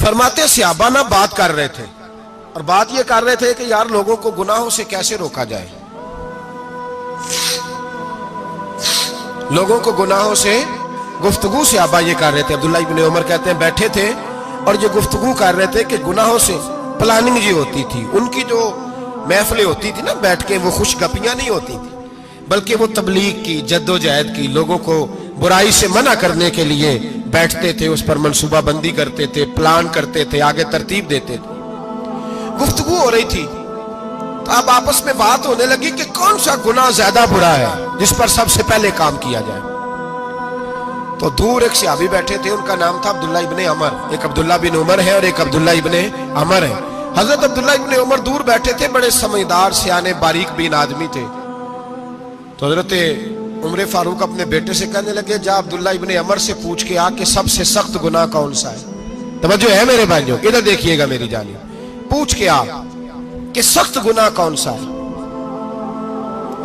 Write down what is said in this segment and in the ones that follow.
فرماتے صحابہ نہ بات کر رہے تھے، اور بات یہ کر رہے تھے کہ یار لوگوں کو گناہوں سے کیسے روکا جائے، لوگوں کو گناہوں سے گفتگو صحابہ یہ کر رہے تھے۔ عبداللہ ابن عمر کہتے ہیں بیٹھے تھے اور یہ گفتگو کر رہے تھے کہ گناہوں سے پلاننگ یہ ہوتی تھی، ان کی جو محفلیں ہوتی تھی نا بیٹھ کے، وہ خوش گپیاں نہیں ہوتی تھی، بلکہ وہ تبلیغ کی، جد و جہد کی، لوگوں کو برائی سے منع کرنے کے لیے بیٹھتے تھے، اس پر منصوبہ بندی کرتے تھے، پلان کرتے تھے، آگے ترتیب دیتے تھے۔ گفتگو ہو رہی تھی تو اب آپس میں بات ہونے لگی کہ کون سا گناہ زیادہ برا ہے جس پر سب سے پہلے کام کیا جائے۔ تو دور ایک صحابی بیٹھے تھے، ان کا نام تھا عبداللہ ابن عمر، ایک عبداللہ بن عمر ہے اور ایک عبداللہ ابن عمر ہے۔ حضرت عبداللہ ابن عمر دور بیٹھے تھے، بڑے سمجھدار سیانے باریک بین آدمی تھے۔ تو حضرت عمر فاروق اپنے بیٹے سے کہنے لگے جا عبداللہ ابن عمر سے پوچھ کے آ کہ سب سے سخت گناہ کون سا ہے۔ توجہ ہے میرے بھائیوں، ادھر دیکھیے گا میری جانب، پوچھ کے آ کہ سخت گناہ کون سا ہے۔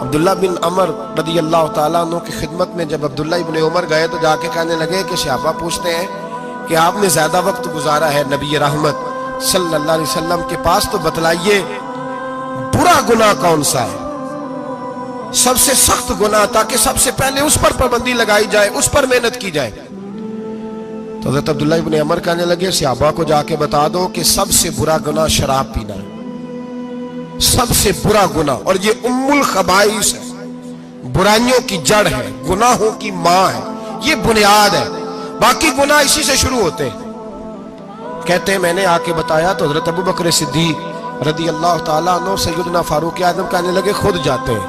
عبداللہ بن عمر رضی اللہ تعالیٰ عنہ کی خدمت میں جب عبداللہ ابن عمر گئے تو جا کے کہنے لگے کہ صحابہ پوچھتے ہیں کہ آپ نے زیادہ وقت گزارا ہے نبی رحمت صلی اللہ علیہ وسلم کے پاس، تو بتلائیے برا گناہ کون سا ہے، سب سے سخت گناہ، تاکہ سب سے پہلے اس پر پابندی لگائی جائے، اس پر محنت کی جائے۔ تو حضرت عبداللہ ابن عمر کہنے لگے صحابہ کو جا کے بتا دو کہ سب سے برا گناہ شراب پینا ہے، سب سے برا گناہ، اور یہ ام الخبائث ہے، برائیوں کی جڑ ہے، گناہوں کی ماں ہے، یہ بنیاد ہے، باقی گناہ اسی سے شروع ہوتے ہیں۔ کہتے ہیں میں نے آ کے بتایا تو حضرت ابو بکر صدیق رضی اللہ تعالیٰ عنہ سیدنا فاروق اعظم کہنے لگے خود جاتے ہیں،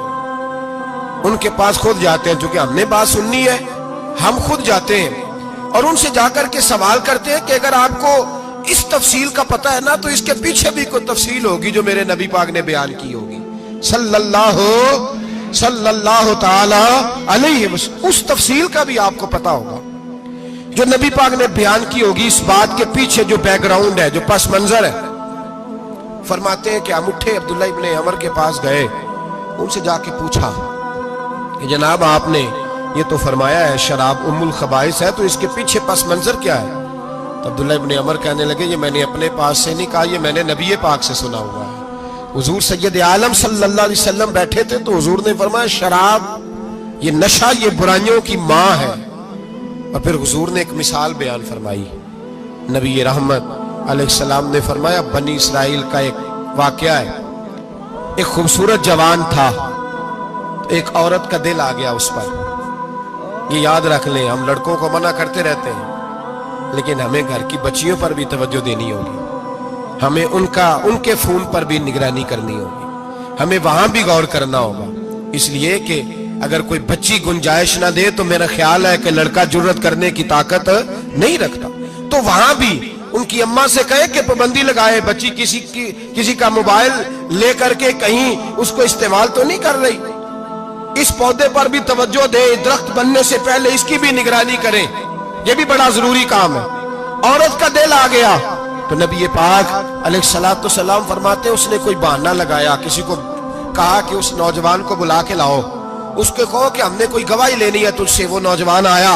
ان کے پاس خود جاتے ہیں، چونکہ ہم نے بات سننی ہے ہم خود جاتے ہیں اور ان سے جا کر کے سوال کرتے ہیں کہ اگر آپ کو اس تفصیل کا پتہ ہے نا تو اس کے پیچھے بھی کوئی تفصیل ہوگی جو میرے نبی پاک نے بیان کی ہوگی صلی اللہ تعالی علیہ وسلم، اس تفصیل کا بھی آپ کو پتہ ہوگا جو نبی پاک نے بیان کی ہوگی، اس بات کے پیچھے جو بیک گراؤنڈ ہے، جو پس منظر ہے۔ فرماتے ہیں کہ ہم اٹھے، عبداللہ ابن عمر کے پاس گئے، ان سے جا کے پوچھا کہ جناب آپ نے یہ تو فرمایا ہے شراب ام الخبائث ہے، تو اس کے پیچھے پس منظر کیا ہے؟ تو عبداللہ ابن عمر کہنے لگے یہ میں نے اپنے پاس سے نہیں کہا، یہ میں نے نبی پاک سے سنا ہوا ہے۔ حضور سید عالم صلی اللہ علیہ وسلم بیٹھے تھے تو حضور نے فرمایا شراب، یہ نشہ، یہ برائیوں کی ماں ہے۔ اور پھر حضور نے ایک مثال بیان فرمائی، نبی رحمت علیہ السلام نے فرمایا بنی اسرائیل کا ایک واقعہ ہے، ایک خوبصورت جوان تھا، ایک عورت کا دل آ گیا اس پر۔ یہ یاد رکھ لیں، ہم لڑکوں کو منع کرتے رہتے ہیں لیکن ہمیں گھر کی بچیوں پر بھی توجہ دینی ہوگی، ہمیں ان کے فون پر بھی نگرانی کرنی ہوگی، ہمیں وہاں بھی غور کرنا ہوگا، اس لیے کہ اگر کوئی بچی گنجائش نہ دے تو میرا خیال ہے کہ لڑکا جرت کرنے کی طاقت نہیں رکھتا، تو وہاں بھی ان کی اماں سے کہے کہ پابندی لگائے، بچی کسی کا موبائل لے کر کے کہیں اس کو استعمال تو نہیں کر رہی، اس پودے پر بھی توجہ دے، درخت بننے سے پہلے اس کی بھی نگرانی کریں، یہ بھی بڑا ضروری کام ہے۔ عورت کا دل آ گیا تو نبی پاک علیہ السلام فرماتے اس نے کوئی بہانہ لگایا، کسی کو کہا کہ اس نوجوان کو بلا کے لاؤ، اس کو کہو کہ ہم نے کوئی گواہی لینی ہے تجھ سے۔ وہ نوجوان آیا،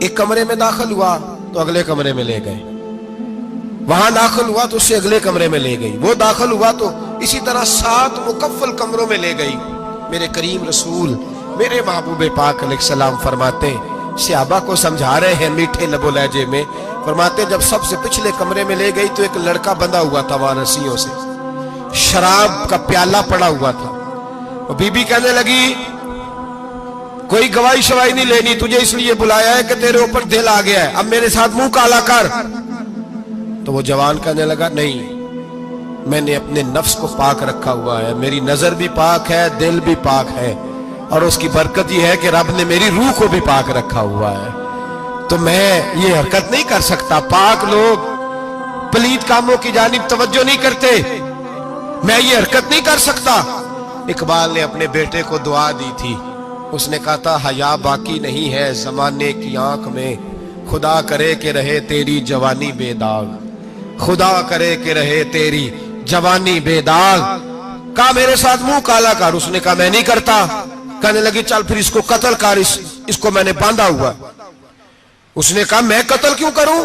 ایک کمرے میں داخل ہوا تو اگلے کمرے میں لے گئے، وہاں داخل ہوا تو اس سے اگلے کمرے میں لے گئی، وہ داخل ہوا تو اسی طرح 7 مکفل کمروں میں لے گئی۔ میرے کریم رسول میرے محبوب پاک علیہ السلام فرماتے، صحابہ کو سمجھا رہے ہیں میٹھے لب و لہجے میں، فرماتے جب سب سے پچھلے کمرے میں لے گئی تو ایک لڑکا بندھا ہوا تھا وہاں رسیوں سے، شراب کا پیالہ پڑا ہوا تھا، اور بی بی کہنے لگی کوئی گواہی شواہی نہیں لینی، تجھے اس لیے بلایا ہے کہ تیرے اوپر دل آ گیا ہے، اب میرے ساتھ منہ کالا کر۔ تو وہ جوان کہنے لگا نہیں، میں نے اپنے نفس کو پاک رکھا ہوا ہے، میری نظر بھی پاک ہے، دل بھی پاک ہے، اور اس کی برکت یہ ہے کہ رب نے میری روح کو بھی پاک رکھا ہوا ہے، تو میں یہ حرکت نہیں کر سکتا۔ پاک لوگ پلید کاموں کی جانب توجہ نہیں کرتے، میں یہ حرکت نہیں کر سکتا۔ اقبال نے اپنے بیٹے کو دعا دی تھی، اس نے کہا تھا حیا باقی نہیں ہے زمانے کی آنکھ میں، خدا کرے کہ رہے تیری جوانی بے داغ، خدا کرے کہ رہے تیری جوانی بے داغ۔ کہا میرے ساتھ منہ کالا کر، اس نے کہا میں نہیں کرتا۔ کہنے لگی چل پھر اس کو قتل کر، اس کو میں نے باندھا ہوا۔ اس نے کہا میں قتل کیوں کروں؟